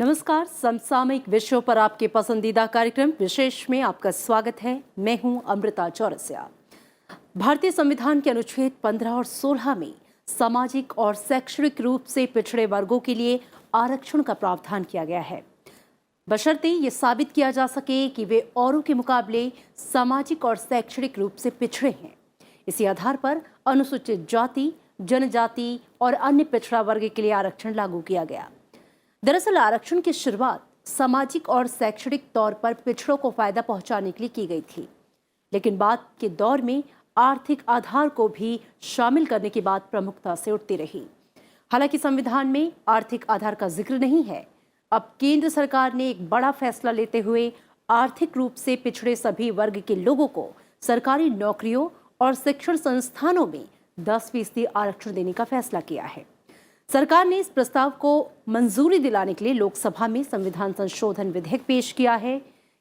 नमस्कार। समसामयिक विषयों पर आपके पसंदीदा कार्यक्रम विशेष में आपका स्वागत है। मैं हूं अमृता चौरसिया। भारतीय संविधान के अनुच्छेद 15 और 16 में सामाजिक और शैक्षणिक रूप से पिछड़े वर्गों के लिए आरक्षण का प्रावधान किया गया है, बशर्ते ये साबित किया जा सके कि वे औरों के मुकाबले सामाजिक और शैक्षणिक रूप से पिछड़े हैं। इसी आधार पर अनुसूचित जाति, जनजाति और अन्य पिछड़ा वर्ग के लिए आरक्षण लागू किया गया। दरअसल आरक्षण की शुरुआत सामाजिक और शैक्षणिक तौर पर पिछड़ों को फायदा पहुंचाने के लिए की गई थी, लेकिन बाद के दौर में आर्थिक आधार को भी शामिल करने की बात प्रमुखता से उठती रही। हालांकि संविधान में आर्थिक आधार का जिक्र नहीं है। अब केंद्र सरकार ने एक बड़ा फैसला लेते हुए आर्थिक रूप से पिछड़े सभी वर्ग के लोगों को सरकारी नौकरियों और शिक्षण संस्थानों में 10% आरक्षण देने का फैसला किया है। सरकार ने इस प्रस्ताव को मंजूरी दिलाने के लिए लोकसभा में संविधान संशोधन विधेयक पेश किया है।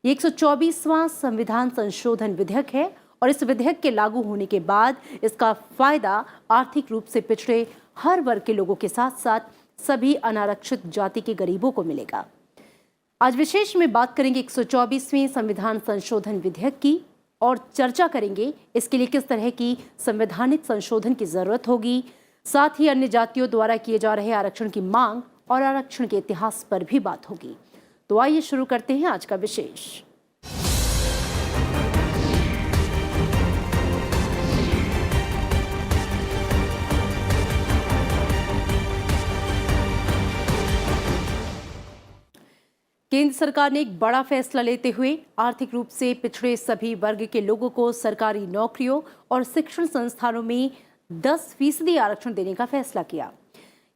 ये 124वां संविधान संशोधन विधेयक है और इस विधेयक के लागू होने के बाद इसका फायदा आर्थिक रूप से पिछड़े हर वर्ग के लोगों के साथ साथ सभी अनारक्षित जाति के गरीबों को मिलेगा। आज विशेष में बात करेंगे 124वें संविधान संशोधन विधेयक की और चर्चा करेंगे इसके लिए किस तरह की संवैधानिक संशोधन की जरूरत होगी। साथ ही अन्य जातियों द्वारा किए जा रहे आरक्षण की मांग और आरक्षण के इतिहास पर भी बात होगी। तो आइए शुरू करते हैं आज का विशेष। केंद्र सरकार ने एक बड़ा फैसला लेते हुए आर्थिक रूप से पिछड़े सभी वर्ग के लोगों को सरकारी नौकरियों और शिक्षण संस्थानों में 10% आरक्षण देने का फैसला किया।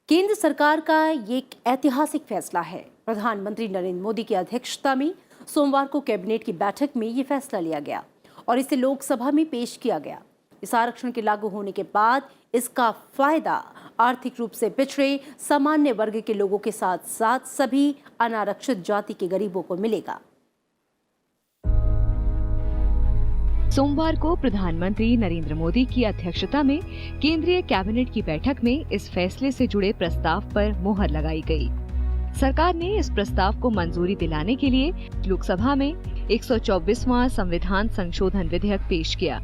केंद्र सरकार का ये एक ऐतिहासिक फैसला है। प्रधानमंत्री नरेंद्र मोदी की अध्यक्षता में सोमवार को कैबिनेट की बैठक में ये फैसला लिया गया और इसे लोकसभा में पेश किया गया। इस आरक्षण के लागू होने के बाद इसका फायदा आर्थिक रूप से पिछड़े सामान्य वर्ग के लोगों के साथ साथ सभी अनारक्षित जाति के गरीबों को मिलेगा। सोमवार को प्रधानमंत्री नरेंद्र मोदी की अध्यक्षता में केंद्रीय कैबिनेट की बैठक में इस फैसले से जुड़े प्रस्ताव पर मुहर लगाई गई। सरकार ने इस प्रस्ताव को मंजूरी दिलाने के लिए लोकसभा में 124वां संविधान संशोधन विधेयक पेश किया।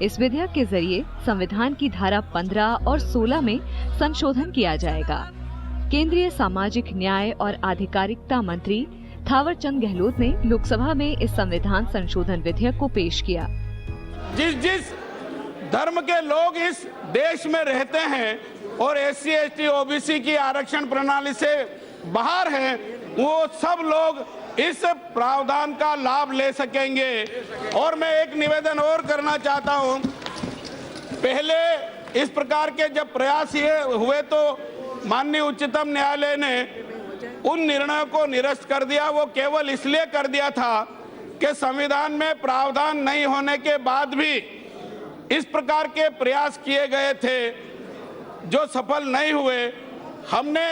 इस विधेयक के जरिए संविधान की धारा 15 और 16 में संशोधन किया जाएगा। केंद्रीय सामाजिक न्याय और आधिकारिकता मंत्री थावरचंद गहलोत ने लोकसभा में इस संविधान संशोधन विधेयक को पेश किया। जिस धर्म के लोग इस देश में रहते हैं और SC, ST, OBC की आरक्षण प्रणाली से बाहर हैं, वो सब लोग इस प्रावधान का लाभ ले सकेंगे। और मैं एक निवेदन और करना चाहता हूं, पहले इस प्रकार के जब प्रयास ये हुए तो माननीय उच्चतम न्यायालय ने उन निर्णयों को निरस्त कर दिया। वो केवल इसलिए कर दिया था कि संविधान में प्रावधान नहीं होने के बाद भी इस प्रकार के प्रयास किए गए थे जो सफल नहीं हुए। हमने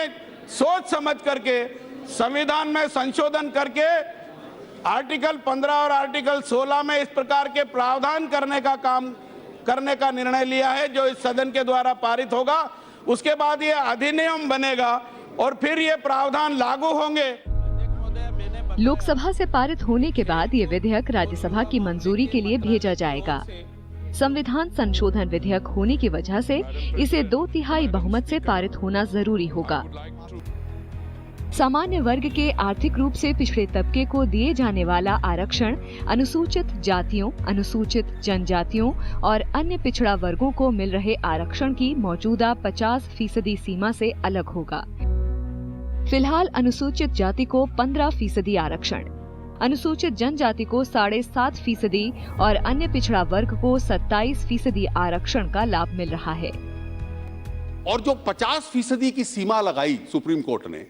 सोच समझ करके संविधान में संशोधन करके आर्टिकल 15 और आर्टिकल 16 में इस प्रकार के प्रावधान करने का निर्णय लिया है, जो इस सदन के द्वारा पारित होगा। उसके बाद ये अधिनियम बनेगा और फिर ये प्रावधान लागू होंगे। लोकसभा से पारित होने के बाद ये विधेयक राज्यसभा की मंजूरी के लिए भेजा जाएगा। संविधान संशोधन विधेयक होने की वजह से इसे 2/3 बहुमत से पारित होना जरूरी होगा। सामान्य वर्ग के आर्थिक रूप से पिछड़े तबके को दिए जाने वाला आरक्षण अनुसूचित जातियों, अनुसूचित जनजातियों और अन्य पिछड़ा वर्गों को मिल रहे आरक्षण की मौजूदा 50% सीमा से अलग होगा। फिलहाल अनुसूचित जाति को 15% आरक्षण, अनुसूचित जनजाति को 7.5% और अन्य पिछड़ा वर्ग को 27% आरक्षण का लाभ मिल रहा है। और जो 50% की सीमा लगाई सुप्रीम कोर्ट ने,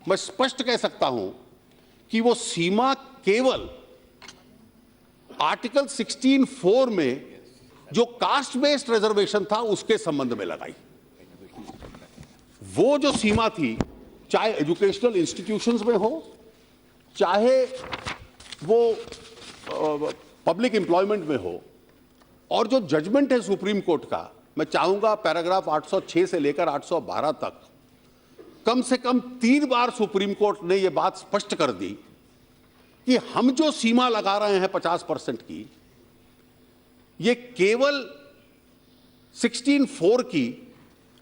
मैं स्पष्ट कह सकता हूं कि वो सीमा केवल आर्टिकल 16(4) में जो कास्ट बेस्ड रिजर्वेशन था उसके संबंध में लगाई। वो जो सीमा थी, चाहे एजुकेशनल इंस्टीट्यूशंस में हो, चाहे वो पब्लिक एम्प्लॉयमेंट में हो, और जो जजमेंट है सुप्रीम कोर्ट का, मैं चाहूंगा पैराग्राफ 806 से लेकर 812 तक कम से कम 3 बार सुप्रीम कोर्ट ने यह बात स्पष्ट कर दी कि हम जो सीमा लगा रहे हैं 50% की, ये केवल 16(4) की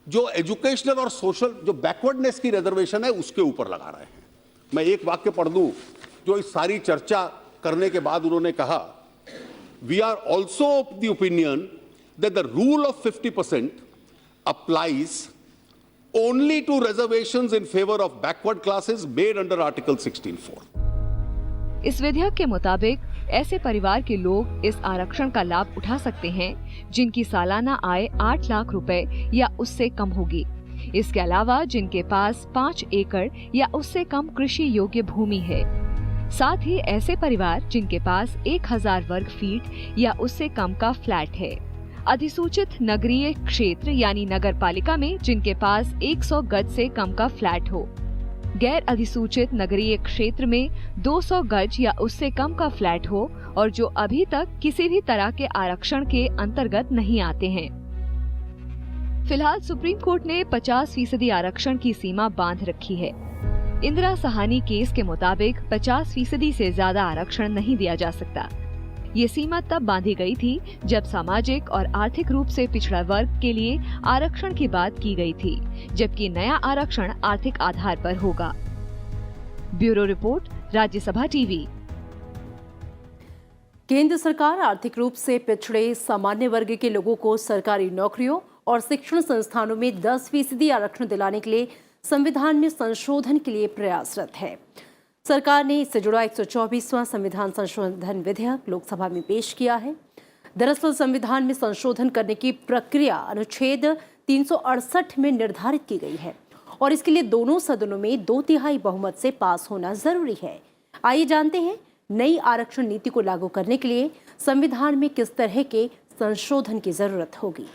जो एजुकेशनल और सोशल जो बैकवर्डनेस की रिजर्वेशन है उसके ऊपर लगा रहे हैं। मैं एक वाक्य पढ़ दूं जो इस सारी चर्चा करने के बाद उन्होंने कहा, we are also of the opinion that the rule of 50% applies only to reservations in favor of backward classes made under Article 16(4). इस विधेयक के मुताबिक ऐसे परिवार के लोग इस आरक्षण का लाभ उठा सकते हैं जिनकी सालाना आय 8 लाख रुपए या उससे कम होगी। इसके अलावा जिनके पास 5 एकड़ या उससे कम कृषि योग्य भूमि है। साथ ही ऐसे परिवार जिनके पास 1000 वर्ग फीट या उससे कम का फ्लैट है। अधिसूचित नगरीय क्षेत्र यानी नगर पालिका में जिनके पास 100 गज से कम का फ्लैट हो। गैर अधिसूचित नगरीय क्षेत्र में 200 गज या उससे कम का फ्लैट हो और जो अभी तक किसी भी तरह के आरक्षण के अंतर्गत नहीं आते हैं। फिलहाल सुप्रीम कोर्ट ने 50% आरक्षण की सीमा बांध रखी है। इंदिरा साहनी केस के मुताबिक 50% से ज्यादा आरक्षण नहीं दिया जा सकता। ये सीमा तब बांधी गई थी जब सामाजिक और आर्थिक रूप से पिछड़ा वर्ग के लिए आरक्षण की बात की गई थी, जबकि नया आरक्षण आर्थिक आधार पर होगा। Bureau report, Rajya Sabha TV. केंद्र सरकार आर्थिक रूप से पिछड़े सामान्य वर्ग के लोगों को सरकारी नौकरियों और शिक्षण संस्थानों में 10% आरक्षण दिलाने के लिए संविधान में संशोधन के लिए प्रयासरत है। सरकार ने इससे जुड़ा 124वां संविधान संशोधन विधेयक लोकसभा में पेश किया है। दरअसल संविधान में संशोधन करने की प्रक्रिया अनुच्छेद 368 में निर्धारित की गई है और इसके लिए दोनों सदनों में 2/3 बहुमत से पास होना जरूरी है। आइए जानते हैं नई आरक्षण नीति को लागू करने के लिए संविधान में किस तरह के संशोधन की जरूरत होगी।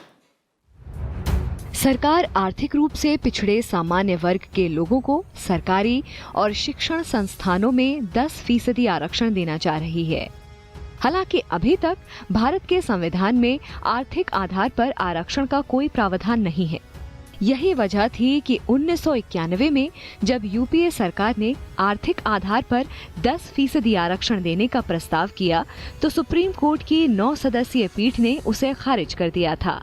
सरकार आर्थिक रूप से पिछड़े सामान्य वर्ग के लोगों को सरकारी और शिक्षण संस्थानों में 10% आरक्षण देना चाह रही है। हालांकि अभी तक भारत के संविधान में आर्थिक आधार पर आरक्षण का कोई प्रावधान नहीं है। यही वजह थी कि 1991 में जब यूपीए सरकार ने आर्थिक आधार पर 10% आरक्षण देने का प्रस्ताव किया तो सुप्रीम कोर्ट की 9 सदस्यीय पीठ ने उसे खारिज कर दिया था।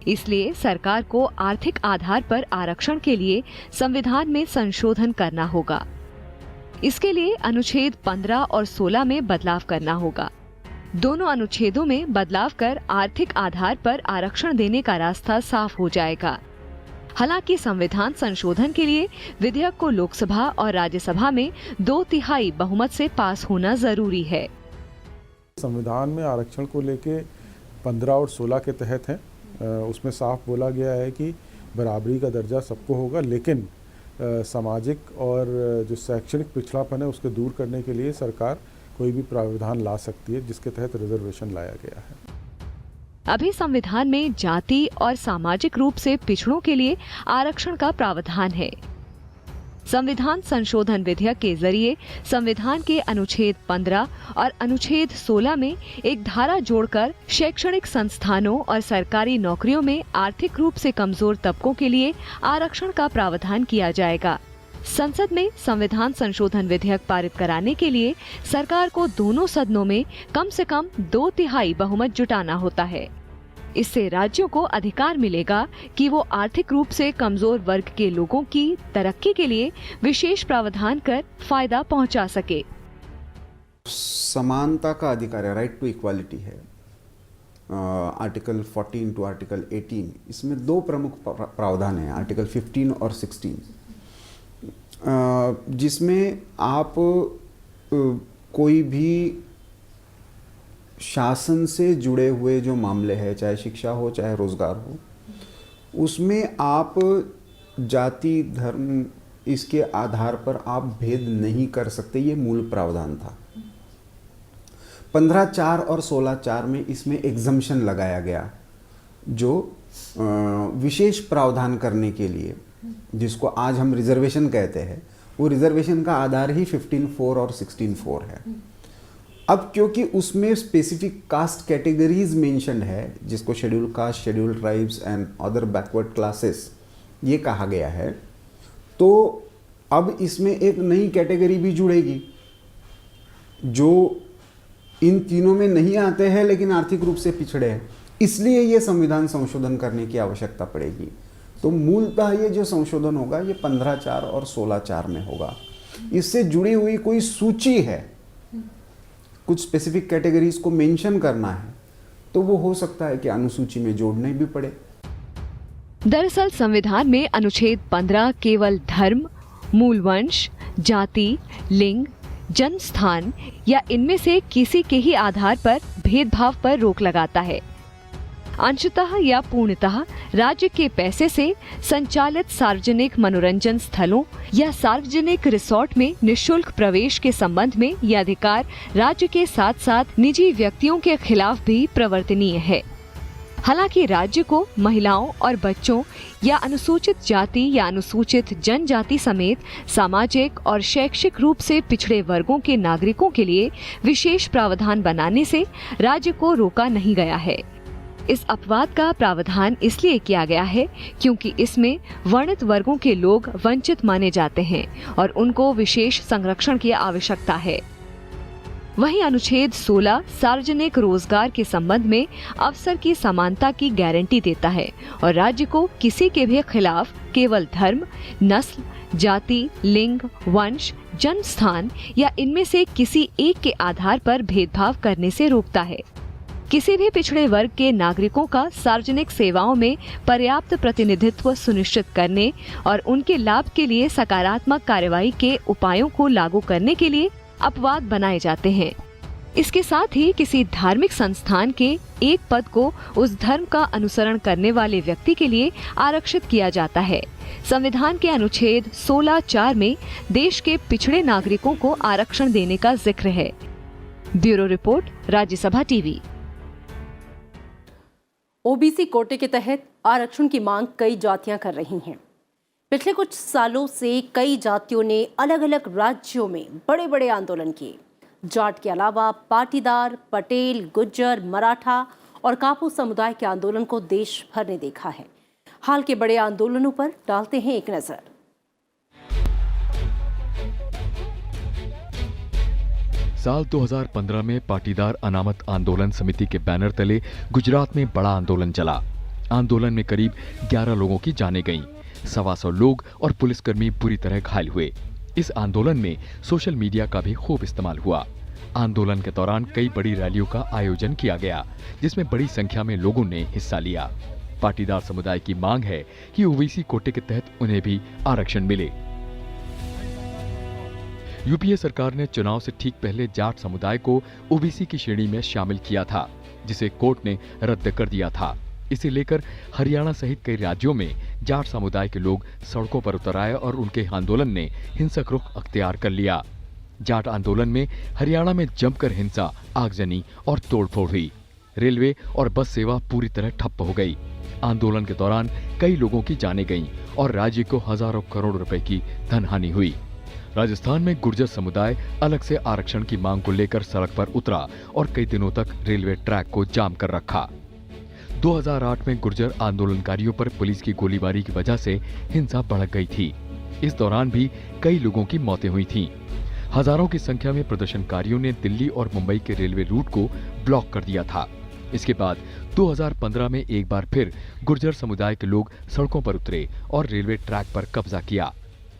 इसलिए सरकार को आर्थिक आधार पर आरक्षण के लिए संविधान में संशोधन करना होगा। इसके लिए अनुच्छेद 15 और 16 में बदलाव करना होगा। दोनों अनुच्छेदों में बदलाव कर आर्थिक आधार पर आरक्षण देने का रास्ता साफ हो जाएगा। हालांकि संविधान संशोधन के लिए विधेयक को लोकसभा और राज्यसभा में 2/3 बहुमत से पास होना जरूरी है। संविधान में आरक्षण को लेके 15 और 16 के तहत है। उसमें साफ बोला गया है कि बराबरी का दर्जा सबको होगा, लेकिन सामाजिक और जो शैक्षणिक पिछड़ापन है उसके दूर करने के लिए सरकार कोई भी प्रावधान ला सकती है जिसके तहत रिजर्वेशन लाया गया है। अभी संविधान में जाति और सामाजिक रूप से पिछड़ों के लिए आरक्षण का प्रावधान है। संविधान संशोधन विधेयक के जरिए संविधान के अनुच्छेद 15 और अनुच्छेद 16 में एक धारा जोड़कर शैक्षणिक संस्थानों और सरकारी नौकरियों में आर्थिक रूप से कमजोर तबकों के लिए आरक्षण का प्रावधान किया जाएगा। संसद में संविधान संशोधन विधेयक पारित कराने के लिए सरकार को दोनों सदनों में कम से कम 2/3 बहुमत जुटाना होता है। इससे राज्यों को अधिकार मिलेगा कि वो आर्थिक रूप से कमजोर वर्ग के लोगों की तरक्की के लिए विशेष प्रावधान कर फायदा पहुंचा सके। समानता का अधिकार है, राइट टू इक्वालिटी है। आर्टिकल 14 टू आर्टिकल 18, इसमें 2 प्रमुख प्रावधान हैं, आर्टिकल 15 और 16, जिसमें आप कोई भी शासन से जुड़े हुए जो मामले हैं, चाहे शिक्षा हो चाहे रोजगार हो, उसमें आप जाति धर्म इसके आधार पर आप भेद नहीं कर सकते। ये मूल प्रावधान था। 15(4) और 16(4) में इसमें एग्जम्पशन लगाया गया, जो विशेष प्रावधान करने के लिए, जिसको आज हम रिजर्वेशन कहते हैं, वो रिजर्वेशन का आधार ही 15(4) और 16(4) है। अब क्योंकि उसमें स्पेसिफिक कास्ट कैटेगरीज मेंशन्ड है, जिसको schedule caste, schedule tribes and other backward classes ये कहा गया है, तो अब इसमें एक नई कैटेगरी भी जुड़ेगी जो इन तीनों में नहीं आते हैं लेकिन आर्थिक रूप से पिछड़े हैं, इसलिए ये संविधान संशोधन करने की आवश्यकता पड़ेगी। तो मूलतः ये जो संशोधन होगा ये 15(4) और 16(4) में होगा। इससे जुड़ी हुई कोई सूची है, कुछ स्पेसिफिक कैटेगरीज को मेंशन करना है, तो वो हो सकता है कि अनुसूची में जोड़ने भी पड़े। दरअसल संविधान में अनुच्छेद 15 केवल धर्म, मूल वंश, जाति, लिंग, जन्म स्थान या इनमें से किसी के ही आधार पर भेदभाव पर रोक लगाता है। अंशतः या पूर्णतः राज्य के पैसे से संचालित सार्वजनिक मनोरंजन स्थलों या सार्वजनिक रिसोर्ट में निःशुल्क प्रवेश के संबंध में यह अधिकार राज्य के साथ साथ निजी व्यक्तियों के खिलाफ भी प्रवर्तनीय है। हालांकि राज्य को महिलाओं और बच्चों या अनुसूचित जाति या अनुसूचित जनजाति समेत सामाजिक और शैक्षिक रूप से पिछड़े वर्गों के नागरिकों के लिए विशेष प्रावधान बनाने से राज्य को रोका नहीं गया है। इस अपवाद का प्रावधान इसलिए किया गया है क्योंकि इसमें वर्णित वर्गों के लोग वंचित माने जाते हैं और उनको विशेष संरक्षण की आवश्यकता है। वहीं अनुच्छेद 16 सार्वजनिक रोजगार के संबंध में अवसर की समानता की गारंटी देता है और राज्य को किसी के भी खिलाफ केवल धर्म, नस्ल, जाति, लिंग, वंश, जन्म स्थान या इनमें से किसी एक के आधार पर भेदभाव करने से रोकता है। किसी भी पिछड़े वर्ग के नागरिकों का सार्वजनिक सेवाओं में पर्याप्त प्रतिनिधित्व सुनिश्चित करने और उनके लाभ के लिए सकारात्मक कार्रवाई के उपायों को लागू करने के लिए अपवाद बनाए जाते हैं। इसके साथ ही किसी धार्मिक संस्थान के एक पद को उस धर्म का अनुसरण करने वाले व्यक्ति के लिए आरक्षित किया जाता है। संविधान के अनुच्छेद 16(4) में देश के पिछड़े नागरिकों को आरक्षण देने का जिक्र है। Bureau report, Rajya Sabha TV. OBC कोटे के तहत आरक्षण की मांग कई जातियां कर रही हैं। पिछले कुछ सालों से कई जातियों ने अलग अलग राज्यों में बड़े बड़े आंदोलन किए। जाट के अलावा पाटीदार, पटेल, गुज्जर, मराठा और कापू समुदाय के आंदोलन को देश भर ने देखा है। हाल के बड़े आंदोलनों पर डालते हैं एक नजर। साल 2015 में पाटीदार अनामत आंदोलन समिति के बैनर तले गुजरात में बड़ा आंदोलन चला। आंदोलन में करीब 11 लोगों की जानें गईं। 125 लोग और पुलिसकर्मी बुरी तरह घायल हुए। इस आंदोलन में सोशल मीडिया का भी खूब इस्तेमाल हुआ। आंदोलन के दौरान कई बड़ी रैलियों का आयोजन किया गया, जिसमें बड़ी संख्या में लोगों ने हिस्सा लिया। पाटीदार समुदाय की मांग है कि ओबीसी कोटे के तहत उन्हें भी आरक्षण मिले। यूपीए सरकार ने चुनाव से ठीक पहले जाट समुदाय को ओबीसी की श्रेणी में शामिल किया था, जिसे कोर्ट ने रद्द कर दिया था। इसे लेकर हरियाणा सहित कई राज्यों में जाट समुदाय के लोग सड़कों पर उतर आए और उनके आंदोलन ने हिंसक रुख अख्तियार कर लिया। जाट आंदोलन में हरियाणा में जमकर हिंसा, आगजनी और तोड़फोड़ हुई। रेलवे और बस सेवा पूरी तरह ठप्प हो गई। आंदोलन के दौरान कई लोगों की जानें गईं और राज्य को हजारों करोड़ रुपए की धनहानि हुई। राजस्थान में गुर्जर समुदाय अलग से आरक्षण की मांग को लेकर सड़क पर उतरा और कई दिनों तक रेलवे ट्रैक को जाम कर रखा। 2008 में गुर्जर आंदोलनकारियों पर पुलिस की गोलीबारी की वजह से हिंसा भड़क गई थी। इस दौरान भी कई लोगों की मौतें हुई थीं। हजारों की संख्या में प्रदर्शनकारियों ने दिल्ली और मुंबई के रेलवे रूट को ब्लॉक कर दिया था। इसके बाद 2015 में एक बार फिर गुर्जर समुदाय के लोग सड़कों पर उतरे और रेलवे ट्रैक पर कब्जा किया,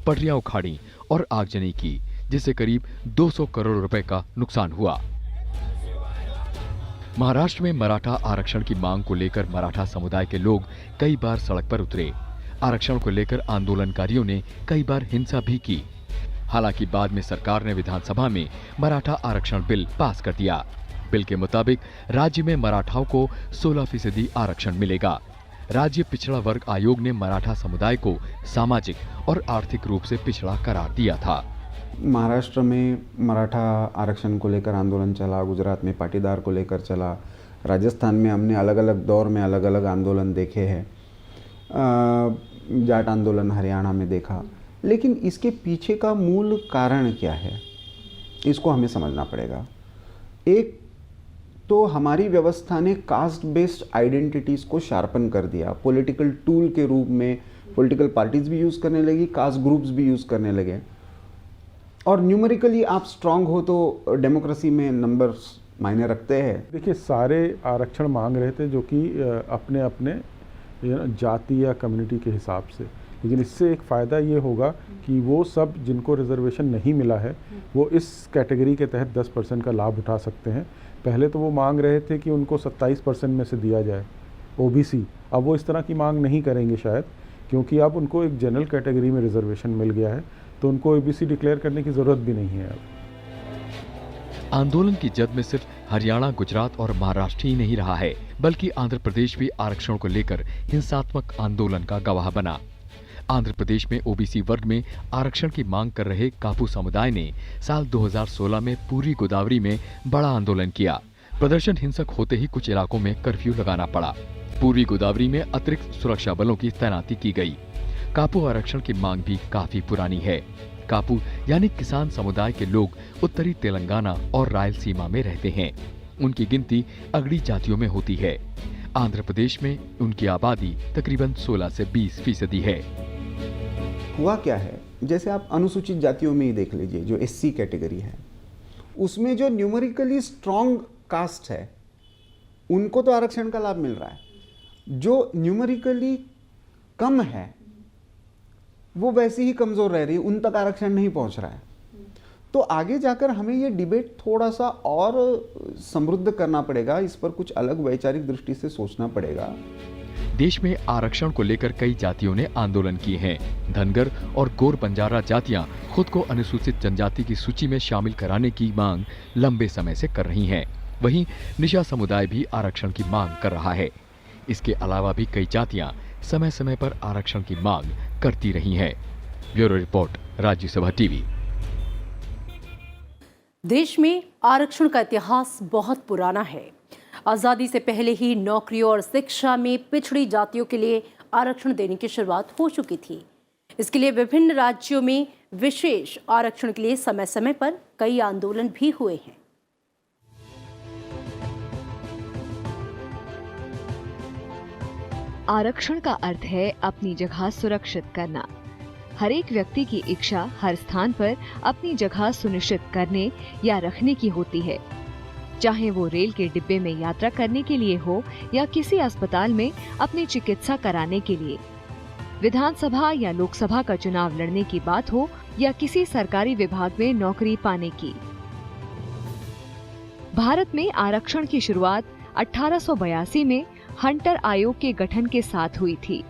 पटरियां उखाड़ी और आगजनी की, जिससे करीब 200 करोड़ रुपए का नुकसान हुआ। महाराष्ट्र में मराठा आरक्षण की मांग को लेकर मराठा समुदाय के लोग कई बार सड़क पर उतरे। आरक्षण को लेकर आंदोलनकारियों ने कई बार हिंसा भी की। हालांकि बाद में सरकार ने विधानसभा में मराठा आरक्षण बिल पास कर दिया। बिल के मुताबिक राज्य में मराठाओं को 16% आरक्षण मिलेगा। राज्य पिछड़ा वर्ग आयोग ने मराठा समुदाय को सामाजिक और आर्थिक रूप से पिछड़ा करार दिया था। महाराष्ट्र में मराठा आरक्षण को लेकर आंदोलन चला, गुजरात में पाटीदार को लेकर चला, राजस्थान में हमने अलग अलग दौर में अलग अलग आंदोलन देखे हैं। जाट आंदोलन हरियाणा में देखा। लेकिन इसके पीछे का मूल कारण क्या है, इसको हमें समझना पड़ेगा। एक तो हमारी व्यवस्था ने कास्ट बेस्ड आइडेंटिटीज़ को शार्पन कर दिया। पॉलिटिकल टूल के रूप में पॉलिटिकल पार्टीज भी यूज़ करने लगी, कास्ट ग्रुप्स भी यूज़ करने लगे, और न्यूमेरिकली आप स्ट्रांग हो तो डेमोक्रेसी में नंबर्स मायने रखते हैं। देखिए, सारे आरक्षण मांग रहे थे जो कि अपने अपने जाति या कम्युनिटी के हिसाब से, लेकिन इससे एक फ़ायदा ये होगा कि वो सब जिनको रिजर्वेशन नहीं मिला है वो इस कैटेगरी के तहत 10% का लाभ उठा सकते हैं। पहले तो वो मांग रहे थे कि उनको 27% में से दिया जाए ओबीसी, अब वो इस तरह की मांग नहीं करेंगे शायद, क्योंकि अब उनको एक जनरल कैटेगरी में रिजर्वेशन मिल गया है, तो उनको ओबीसी डिक्लेयर करने की ज़रूरत भी नहीं है अब। आंदोलन की जद में सिर्फ हरियाणा, गुजरात और महाराष्ट्र ही नहीं रहा है, बल्कि आंध्र प्रदेश भी आरक्षण को लेकर हिंसात्मक आंदोलन का गवाह बना। आंध्र प्रदेश में ओबीसी वर्ग में आरक्षण की मांग कर रहे कापू समुदाय ने साल 2016 में पूरी गोदावरी में बड़ा आंदोलन किया। प्रदर्शन हिंसक होते ही कुछ इलाकों में कर्फ्यू लगाना पड़ा। पूरी गोदावरी में अतिरिक्त सुरक्षा बलों की तैनाती की गई। कापू आरक्षण की मांग भी काफी पुरानी है। कापू यानी किसान समुदाय के लोग उत्तरी तेलंगाना और रायलसीमा में रहते हैं। उनकी गिनती अगड़ी जातियों में होती है। आंध्र प्रदेश में उनकी आबादी तकरीबन 16 से 20% है। हुआ क्या है, जैसे आप अनुसूचित जातियों में ही देख लीजिए, जो एससी कैटेगरी है, उसमें जो न्यूमेरिकली स्ट्रॉन्ग कास्ट है उनको तो आरक्षण का लाभ मिल रहा है, जो न्यूमेरिकली कम है वो वैसे ही कमजोर रह रही है, उन तक आरक्षण नहीं पहुंच रहा है। तो आगे जाकर हमें ये डिबेट थोड़ा सा और समृद्ध करना पड़ेगा, इस पर कुछ अलग वैचारिक दृष्टि से सोचना पड़ेगा। देश में आरक्षण को लेकर कई जातियों ने आंदोलन किए हैं। धनगर और गोर बंजारा जातियां खुद को अनुसूचित जनजाति की सूची में शामिल कराने की मांग लंबे समय से कर रही हैं। वहीं निशा समुदाय भी आरक्षण की मांग कर रहा है। इसके अलावा भी कई जातियां समय समय पर आरक्षण की मांग करती रही हैं। Bureau report, Rajya Sabha TV. देश में आरक्षण का इतिहास बहुत पुराना है। आज़ादी से पहले ही नौकरियों और शिक्षा में पिछड़ी जातियों के लिए आरक्षण देने की शुरुआत हो चुकी थी। इसके लिए विभिन्न राज्यों में विशेष आरक्षण के लिए समय समय पर कई आंदोलन भी हुए हैं। आरक्षण का अर्थ है अपनी जगह सुरक्षित करना। हर एक व्यक्ति की इच्छा हर स्थान पर अपनी जगह सुनिश्चित करने या रखने की होती है, चाहे वो रेल के डिब्बे में यात्रा करने के लिए हो या किसी अस्पताल में अपनी चिकित्सा कराने के लिए, विधानसभा या लोकसभा का चुनाव लड़ने की बात हो या किसी सरकारी विभाग में नौकरी पाने की। भारत में आरक्षण की शुरुआत 1882 में हंटर आयोग के गठन के साथ हुई थी।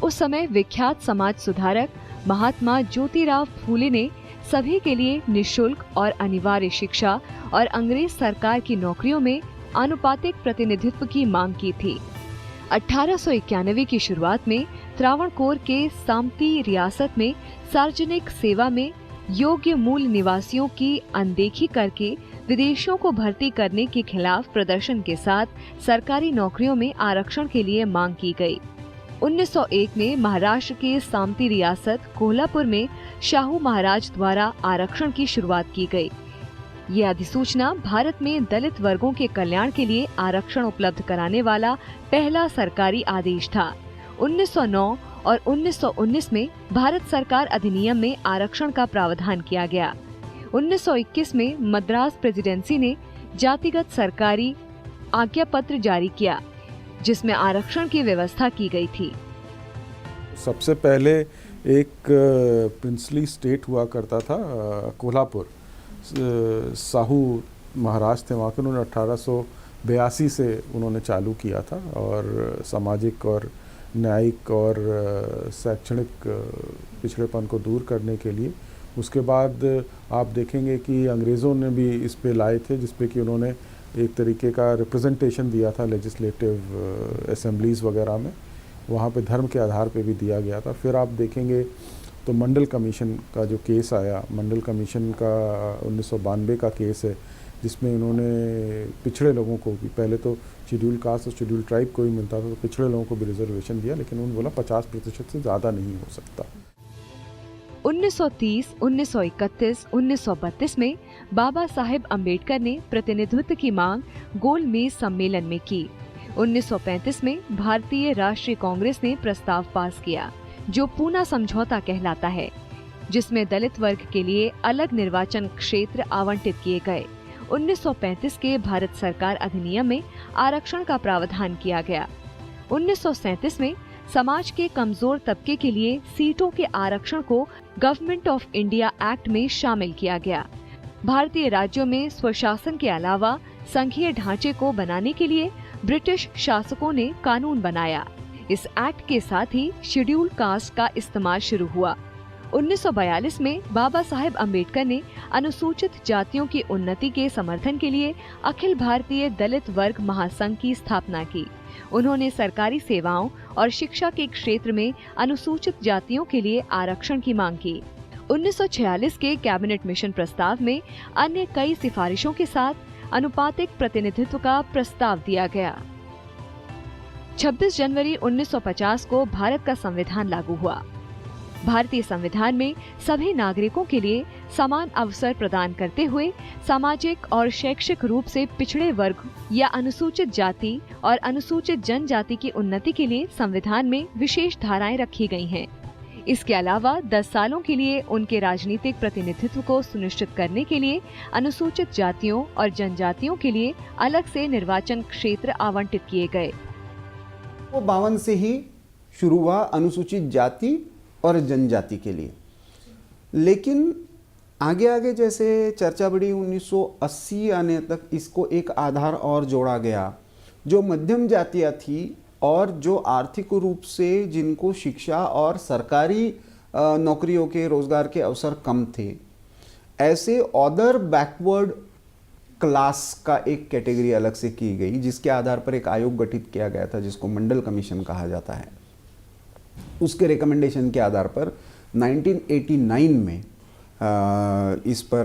उस समय विख्यात समाज सुधारक महात्मा ज्योतिराव फूले ने सभी के लिए निःशुल्क और अनिवार्य शिक्षा और अंग्रेज सरकार की नौकरियों में आनुपातिक प्रतिनिधित्व की मांग की थी। 1891 की शुरुआत में त्रावणकोर के सामती रियासत में सार्वजनिक सेवा में योग्य मूल निवासियों की अनदेखी करके विदेशियों को भर्ती करने के खिलाफ प्रदर्शन के साथ सरकारी नौकरियों में आरक्षण के लिए मांग की गई। 1901 में महाराष्ट्र के सामती रियासत कोल्हापुर में शाहू महाराज द्वारा आरक्षण की शुरुआत की गई। ये अधिसूचना भारत में दलित वर्गों के कल्याण के लिए आरक्षण उपलब्ध कराने वाला पहला सरकारी आदेश था। 1909 और 1919 में भारत सरकार अधिनियम में आरक्षण का प्रावधान किया गया। 1921 में मद्रास प्रेसिडेंसी ने जातिगत सरकारी आज्ञा पत्र जारी किया, जिसमें आरक्षण की व्यवस्था की गई थी। सबसे पहले एक प्रिंसली स्टेट हुआ करता था कोल्हापुर, साहू महाराज थे वहाँ के, उन्होंने 1882 से उन्होंने चालू किया था और सामाजिक और न्यायिक और शैक्षणिक पिछड़ेपन को दूर करने के लिए। उसके बाद आप देखेंगे कि अंग्रेज़ों ने भी इस पे लाए थे, जिस पे कि उन्होंने एक तरीके का रिप्रेजेंटेशन दिया था लेजिस्लेटिव असेंबलीज़ वगैरह में, वहाँ पे धर्म के आधार पे भी दिया गया था। फिर आप देखेंगे तो मंडल कमीशन का जो केस आया, मंडल कमीशन का 1992 का केस है, जिसमें उन्होंने पिछड़े लोगों को भी, पहले तो शेड्यूल कास्ट और शेड्यूल ट्राइब को ही मिलता था, तो पिछड़े लोगों को भी रिजर्वेशन दिया, लेकिन उन्होंने बोला 50% से ज़्यादा नहीं हो सकता। 1930, 1931, 1932 में बाबा साहेब अम्बेडकर ने प्रतिनिधित्व की मांग गोलमेज सम्मेलन में की। 1935 में भारतीय राष्ट्रीय कांग्रेस ने प्रस्ताव पास किया जो पूना समझौता कहलाता है, जिसमें दलित वर्ग के लिए अलग निर्वाचन क्षेत्र आवंटित किए गए। 1935 के भारत सरकार अधिनियम में आरक्षण का प्रावधान किया गया। 1937 में समाज के कमजोर तबके के लिए सीटों के आरक्षण को गवर्नमेंट ऑफ इंडिया एक्ट में शामिल किया गया। भारतीय राज्यों में स्वशासन के अलावा संघीय ढांचे को बनाने के लिए ब्रिटिश शासकों ने कानून बनाया। इस एक्ट के साथ ही शेड्यूल कास्ट का इस्तेमाल शुरू हुआ। 1942 में बाबा साहेब अम्बेडकर ने अनुसूचित जातियों की उन्नति के समर्थन के लिए अखिल भारतीय दलित वर्ग महासंघ की स्थापना की। उन्होंने सरकारी सेवाओं और शिक्षा के क्षेत्र में अनुसूचित जातियों के लिए आरक्षण की मांग की। 1946 के कैबिनेट मिशन प्रस्ताव में अन्य कई सिफारिशों के साथ अनुपातिक प्रतिनिधित्व का प्रस्ताव दिया गया। 26 जनवरी 1950 को भारत का संविधान लागू हुआ। भारतीय संविधान में सभी नागरिकों के लिए समान अवसर प्रदान करते हुए सामाजिक और शैक्षिक रूप से पिछड़े वर्ग या अनुसूचित जाति और अनुसूचित जनजाति की उन्नति के लिए संविधान में विशेष धाराएं रखी गई हैं। इसके अलावा 10 सालों के लिए उनके राजनीतिक प्रतिनिधित्व को सुनिश्चित करने के लिए अनुसूचित जातियों और जनजातियों के लिए अलग से निर्वाचन क्षेत्र आवंटित किए गए। वो 52 से ही शुरू हुआ अनुसूचित जाति और जनजाति के लिए, लेकिन आगे आगे जैसे चर्चा बढ़ी 1980 आने तक इसको एक आधार और जोड़ा गया जो मध्यम जातियाँ थी और जो आर्थिक रूप से जिनको शिक्षा और सरकारी नौकरियों के रोजगार के अवसर कम थे, ऐसे अदर बैकवर्ड क्लास का एक कैटेगरी अलग से की गई, जिसके आधार पर एक आयोग गठित किया गया था जिसको मंडल कमीशन कहा जाता है। उसके रिकमेंडेशन के आधार पर 1989 में इस पर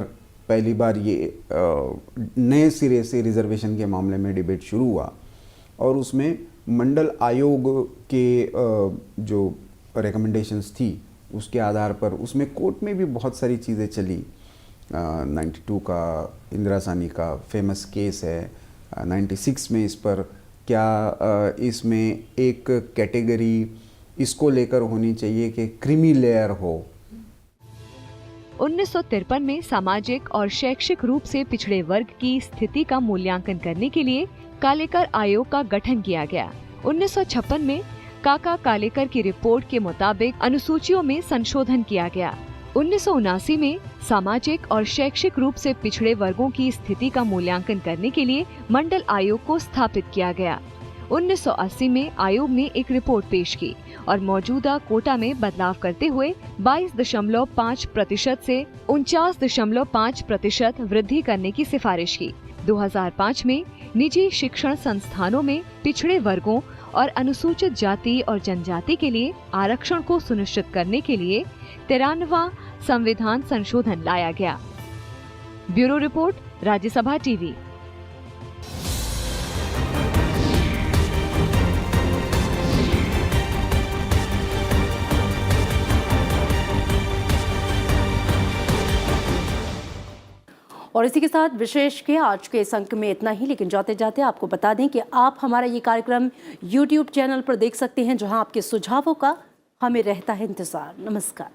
पहली बार ये नए सिरे से रिजर्वेशन के मामले में डिबेट शुरू हुआ और उसमें मंडल आयोग के जो रिकमेंडेशंस थी उसके आधार पर उसमें कोर्ट में भी बहुत सारी चीज़ें चली। 92 का इंदिरा साहनी का फेमस केस है। 96 में इस पर क्या इसमें एक कैटेगरी इसको लेकर होनी चाहिए कि क्रीमी लेयर हो। 1953 में सामाजिक और शैक्षिक रूप से पिछड़े वर्ग की स्थिति का मूल्यांकन करने के लिए कालेकर आयोग का गठन किया गया। 1956 में काका कालेकर की रिपोर्ट के मुताबिक अनुसूचियों में संशोधन किया गया। 1979 में सामाजिक और शैक्षिक रूप से पिछड़े वर्गों की स्थिति का मूल्यांकन करने के लिए मंडल आयोग को स्थापित किया गया। 1980 में आयोग ने एक रिपोर्ट पेश की और मौजूदा कोटा में बदलाव करते हुए 22.5% से 49.5% वृद्धि करने की सिफारिश की। 2005 में निजी शिक्षण संस्थानों में पिछड़े वर्गों और अनुसूचित जाति और जनजाति के लिए आरक्षण को सुनिश्चित करने के लिए 93वां संविधान संशोधन लाया गया। Bureau report, Rajya Sabha TV. और इसी के साथ विशेष के आज के इस अंक में इतना ही, लेकिन जाते जाते आपको बता दें कि आप हमारा ये कार्यक्रम YouTube चैनल पर देख सकते हैं, जहां आपके सुझावों का हमें रहता है इंतजार। नमस्कार।